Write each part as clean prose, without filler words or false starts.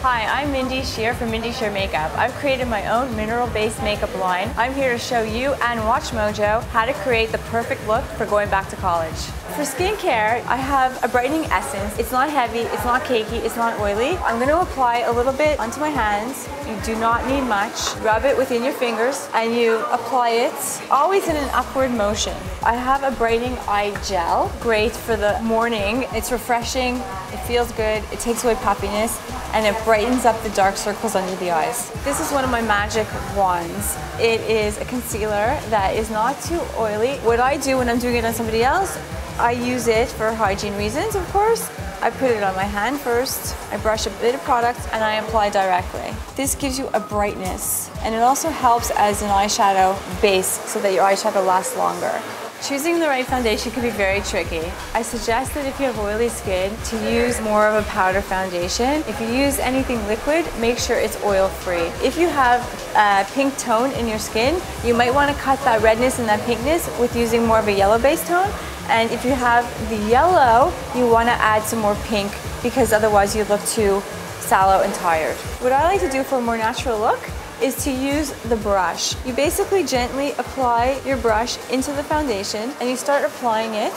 Hi, I'm Mindy Shear from Mindy Shear Makeup. I've created my own mineral-based makeup line. I'm here to show you and WatchMojo how to create the perfect look for going back to college. For skincare, I have a brightening essence. It's not heavy, it's not cakey, it's not oily. I'm going to apply a little bit onto my hands. You do not need much. Rub it within your fingers and you apply it always in an upward motion. I have a brightening eye gel, great for the morning. It's refreshing, it feels good, it takes away puffiness, and it brightens up the dark circles under the eyes. This is one of my magic wands. It is a concealer that is not too oily. What I do when I'm doing it on somebody else, I use it for hygiene reasons, of course. I put it on my hand first, I brush a bit of product, and I apply directly. This gives you a brightness, and it also helps as an eyeshadow base so that your eyeshadow lasts longer. Choosing the right foundation can be very tricky. I suggest that if you have oily skin, to use more of a powder foundation. If you use anything liquid, make sure it's oil-free. If you have a pink tone in your skin, you might want to cut that redness and that pinkness with using more of a yellow-based tone. And if you have the yellow, you want to add some more pink because otherwise you look too sallow and tired. What I like to do for a more natural look is to use the brush. You basically gently apply your brush into the foundation and you start applying it.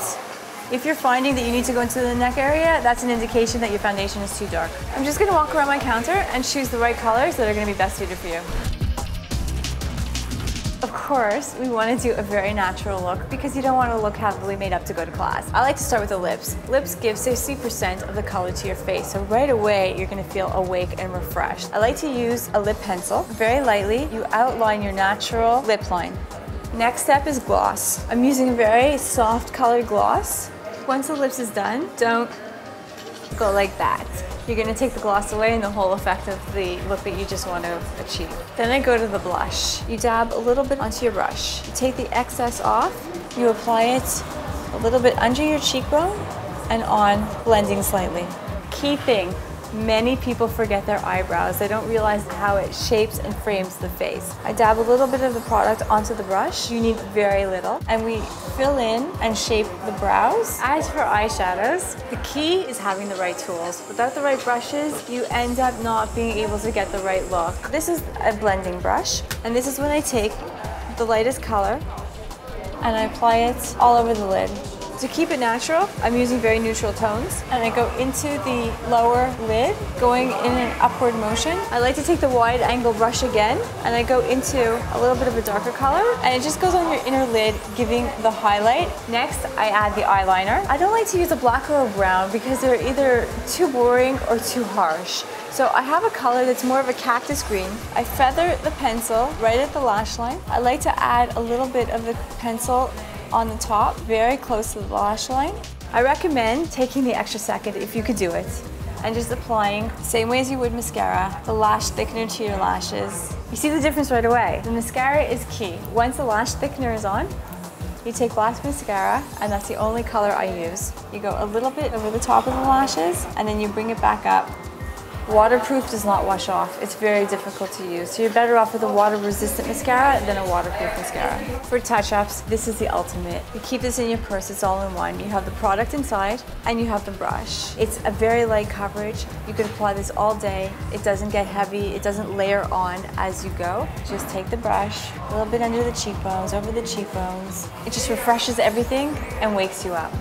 If you're finding that you need to go into the neck area, that's an indication that your foundation is too dark. I'm just gonna walk around my counter and choose the right colors that are gonna be best suited for you. Of course, we want to do a very natural look because you don't want to look heavily made up to go to class. I like to start with the lips. Lips give 60% of the color to your face, so right away you're going to feel awake and refreshed. I like to use a lip pencil. Very lightly, you outline your natural lip line. Next step is gloss. I'm using a very soft colored gloss. Once the lips is done, don't go like that. You're going to take the gloss away and the whole effect of the look that you just want to achieve. Then I go to the blush. You dab a little bit onto your brush. You take the excess off, you apply it a little bit under your cheekbone and on, blending slightly. Key thing, many people forget their eyebrows. They don't realize how it shapes and frames the face. I dab a little bit of the product onto the brush. You need very little. And we fill in and shape the brows. As for eyeshadows, the key is having the right tools. Without the right brushes, you end up not being able to get the right look. This is a blending brush, and this is when I take the lightest color and I apply it all over the lid. To keep it natural, I'm using very neutral tones, and I go into the lower lid, going in an upward motion. I like to take the wide angle brush again, and I go into a little bit of a darker color, and it just goes on your inner lid, giving the highlight. Next, I add the eyeliner. I don't like to use a black or a brown because they're either too boring or too harsh. So I have a color that's more of a cactus green. I feather the pencil right at the lash line. I like to add a little bit of the pencil on the top, very close to the lash line. I recommend taking the extra second if you could do it and just applying, same way as you would mascara, the lash thickener to your lashes. You see the difference right away. The mascara is key. Once the lash thickener is on, you take black mascara, and that's the only color I use. You go a little bit over the top of the lashes, and then you bring it back up. Waterproof does not wash off. It's very difficult to use. So you're better off with a water-resistant mascara than a waterproof mascara. For touch-ups, this is the ultimate. You keep this in your purse, it's all in one. You have the product inside and you have the brush. It's a very light coverage. You could apply this all day. It doesn't get heavy. It doesn't layer on as you go. Just take the brush, a little bit under the cheekbones, over the cheekbones. It just refreshes everything and wakes you up.